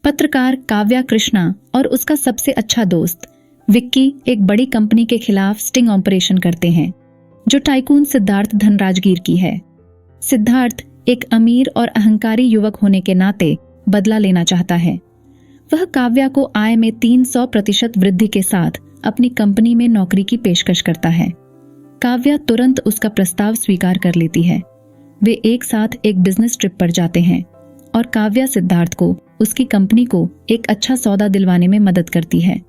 पत्रकार काव्या कृष्णा और उसका सबसे अच्छा दोस्त विक्की एक बड़ी कंपनी के खिलाफ स्टिंग ऑपरेशन करते हैं जो टाइकून सिद्धार्थ धनराजगीर की है। सिद्धार्थ एक अमीर और अहंकारी युवक होने के नाते बदला लेना चाहता है। वह काव्या को आय में 300% वृद्धि के साथ अपनी कंपनी में नौकरी की पेशकश करता है। काव्या तुरंत उसका प्रस्ताव स्वीकार कर लेती है। वे एक साथ एक बिजनेस ट्रिप पर जाते हैं और काव्या सिद्धार्थ को उसकी कंपनी को एक अच्छा सौदा दिलवाने में मदद करती है।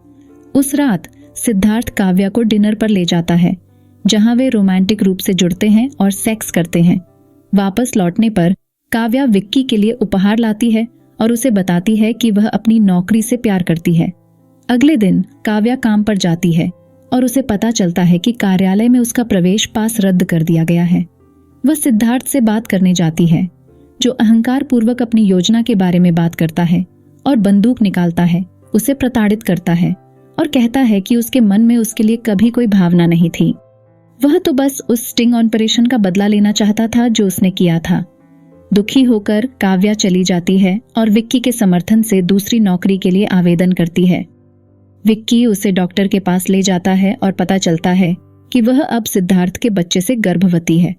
उस रात सिद्धार्थ काव्या को डिनर पर ले जाता है, जहां वे रोमांटिक रूप से जुड़ते हैं और सेक्स करते हैं। वापस लौटने पर काव्या विक्की के लिए उपहार लाती है और उसे बताती है कि वह अपनी नौकरी से प्यार करती है। अगले दिन काव्या काम पर जाती है और उसे पता चलता है कि कार्यालय में उसका प्रवेश पास रद्द कर दिया गया है। वह सिद्धार्थ से बात करने जाती है, जो अहंकार पूर्वक अपनी योजना के बारे में बात करता है और बंदूक निकालता है, उसे प्रताड़ित करता है और कहता है कि उसके मन में उसके लिए कभी कोई भावना नहीं थी। वह तो बस उस स्टिंग ऑपरेशन का बदला लेना चाहता था जो उसने किया था। दुखी होकर काव्या चली जाती है और विक्की के समर्थन से दूसरी नौकरी के लिए आवेदन करती है। विक्की उसे डॉक्टर के पास ले जाता है और पता चलता है कि वह अब सिद्धार्थ के बच्चे से गर्भवती है।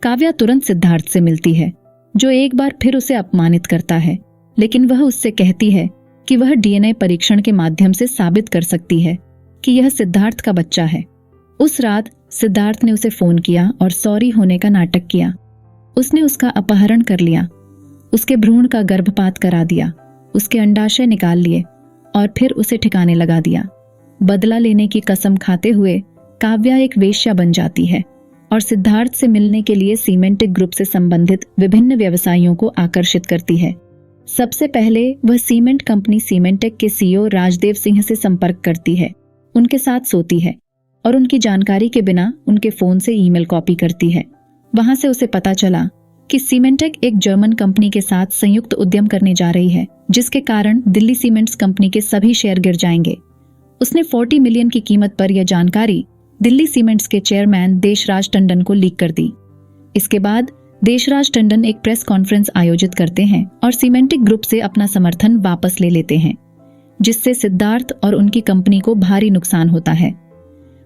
काव्या तुरंत सिद्धार्थ से मिलती है, जो एक बार फिर उसे अपमानित करता है, लेकिन वह उससे कहती है कि वह डीएनए परीक्षण के माध्यम से साबित कर सकती है कि यह सिद्धार्थ का बच्चा है। उस रात सिद्धार्थ ने उसे फोन किया और सॉरी होने का नाटक किया। उसने उसका अपहरण कर लिया, उसके भ्रूण का गर्भपात करा दिया, उसके अंडाशय निकाल लिए और फिर उसे ठिकाने लगा दिया। बदला लेने की कसम खाते हुए काव्या एक वेश्या बन जाती है और सिद्धार्थ से मिलने के लिए सीमेंटेक ग्रुप से संबंधित विभिन्न व्यवसायियों को आकर्षित करती है। सबसे पहले वह सीमेंट कंपनी सीमेंटेक के सीईओ राजदेव सिंह से संपर्क करती है, उनके साथ सोती है और उनकी जानकारी के बिना उनके फोन से ईमेल कॉपी करती है। वहां से उसे पता चला कि सीमेंटेक एक जर्मन कंपनी के साथ संयुक्त उद्यम करने जा रही है, जिसके कारण दिल्ली सीमेंट्स कंपनी के सभी शेयर गिर जाएंगे। उसने 40 मिलियन की कीमत पर यह जानकारी दिल्ली सीमेंट्स के चेयरमैन देशराज टंडन को लीक कर दी। इसके बाद देशराज टंडन एक प्रेस कॉन्फ्रेंस आयोजित करते हैं और सीमेंटेक ग्रुप से अपना समर्थन वापस ले लेते हैं, जिससे सिद्धार्थ और उनकी कंपनी को भारी नुकसान होता है।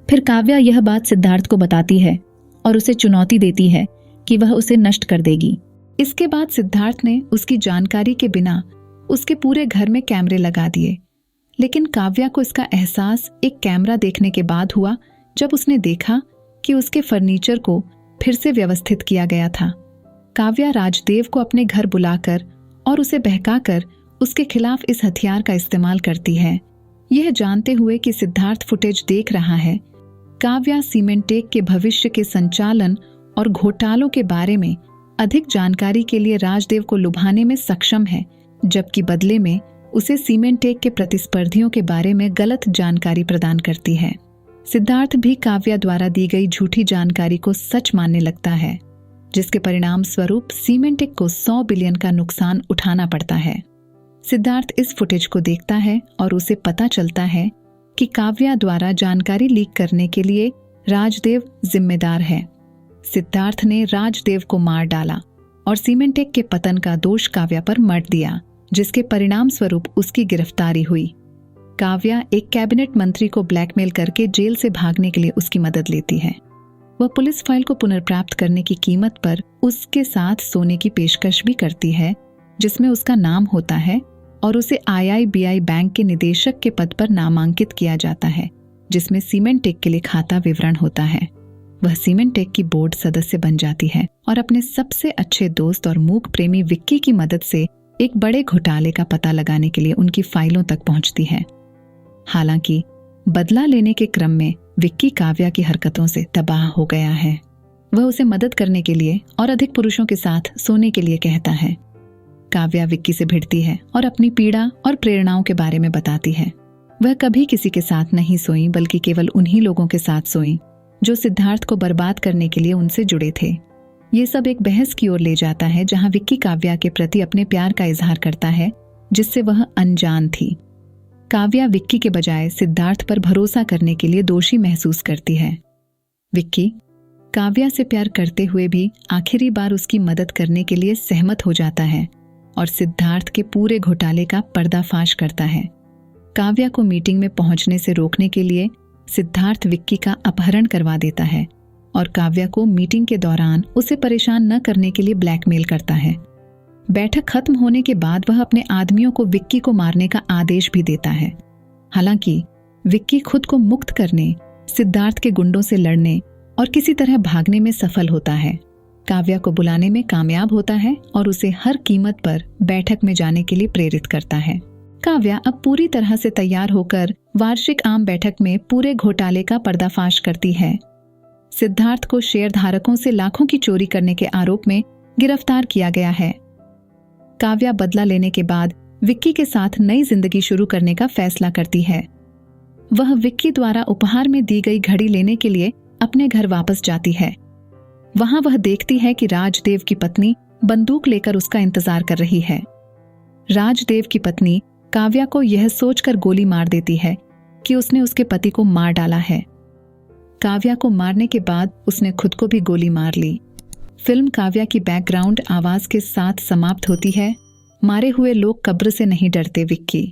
फिर काव्या यह बात सिद्धार्थ को बताती है और उसे चुनौती देती है कि वह उसे नष्ट कर देगी। इसके बाद सिद्धार्थ ने उसकी जानकारी के बिना उसके पूरे घर में कैमरे लगा दिए, लेकिन काव्या को इसका एहसास एक कैमरा देखने के बाद हुआ, जब उसने देखा कि उसके फर्नीचर को फिर से व्यवस्थित किया गया था। काव्या राजदेव को अपने घर बुलाकर और उसे बहकाकर उसके खिलाफ इस हथियार का इस्तेमाल करती है, यह जानते हुए कि सिद्धार्थ फुटेज देख रहा है। काव्या सीमेंटेक के भविष्य के संचालन और घोटालों के बारे में अधिक जानकारी के लिए राजदेव को लुभाने में सक्षम है, जबकि बदले में उसे सीमेंटेक के प्रतिस्पर्धियों के बारे में गलत जानकारी प्रदान करती है। सिद्धार्थ भी काव्या द्वारा दी गई झूठी जानकारी को सच मानने लगता है, जिसके परिणाम स्वरूप सीमेंटेक को 100 बिलियन का नुकसान उठाना पड़ता है। सिद्धार्थ इस फुटेज को देखता है और उसे पता चलता है कि काव्या द्वारा जानकारी लीक करने के लिए राजदेव जिम्मेदार है। सिद्धार्थ ने राजदेव को मार डाला और सीमेंटेक के पतन का दोष काव्या पर मढ़ दिया, जिसके परिणाम स्वरूप उसकी गिरफ्तारी हुई। काव्या एक कैबिनेट मंत्री को ब्लैकमेल करके जेल से भागने के लिए उसकी मदद लेती है। वह पुलिस फाइल को पुनर्प्राप्त करने की कीमत पर उसके साथ सोने की पेशकश भी करती है, जिसमें उसका नाम होता है, और उसे IIBI बैंक के निदेशक के पद पर नामांकित किया जाता है, जिसमें सीमेंटेक के लिए खाता विवरण होता है। वह सीमेंटेक की बोर्ड सदस्य बन जाती है और अपने सबसे अच्छे दोस्त और मूक प्रेमी विक्की की मदद से एक बड़े घोटाले का पता लगाने के लिए उनकी फाइलों तक पहुंचती है। हालांकि बदला लेने के क्रम में विक्की काव्या की हरकतों से तबाह हो गया है। वह उसे मदद करने के लिए और अधिक पुरुषों के साथ सोने के लिए कहता है। काव्या विक्की से भिड़ती है और अपनी पीड़ा और प्रेरणाओं के बारे में बताती है। वह कभी किसी के साथ नहीं सोई, बल्कि केवल उन्हीं लोगों के साथ सोई जो सिद्धार्थ को बर्बाद करने के लिए उनसे जुड़े थे। ये सब एक बहस की ओर ले जाता है, जहां विक्की काव्या के प्रति अपने प्यार का इजहार करता है, जिससे वह अनजान थी। काव्या विक्की के बजाय सिद्धार्थ पर भरोसा करने के लिए दोषी महसूस करती है। विक्की काव्या से प्यार करते हुए भी आखिरी बार उसकी मदद करने के लिए सहमत हो जाता है और सिद्धार्थ के पूरे घोटाले का पर्दाफाश करता है। काव्या को मीटिंग में पहुंचने से रोकने के लिए सिद्धार्थ विक्की का अपहरण करवा देता है और काव्या को मीटिंग के दौरान उसे परेशान न करने के लिए ब्लैकमेल करता है। बैठक खत्म होने के बाद वह अपने आदमियों को विक्की को मारने का आदेश भी देता है। हालांकि विक्की खुद को मुक्त करने, सिद्धार्थ के गुंडों से लड़ने और किसी तरह भागने में सफल होता है। काव्या को बुलाने में कामयाब होता है और उसे हर कीमत पर बैठक में जाने के लिए प्रेरित करता है। काव्या अब पूरी तरह से तैयार होकर वार्षिक आम बैठक में पूरे घोटाले का पर्दाफाश करती है। सिद्धार्थ को शेयरधारकों से लाखों की चोरी करने के आरोप में गिरफ्तार किया गया है। काव्या बदला लेने के बाद विक्की के साथ नई जिंदगी शुरू करने का फैसला करती है। वह विक्की द्वारा उपहार में दी गई घड़ी लेने के लिए अपने घर वापस जाती है। वहां वह देखती है कि राजदेव की पत्नी बंदूक लेकर उसका इंतजार कर रही है। राजदेव की पत्नी काव्या को यह सोचकर गोली मार देती है कि उसने उसके पति को मार डाला है। काव्या को मारने के बाद उसने खुद को भी गोली मार ली। फिल्म काव्या की बैकग्राउंड आवाज के साथ समाप्त होती है। मारे हुए लोग कब्र से नहीं डरते विक्की।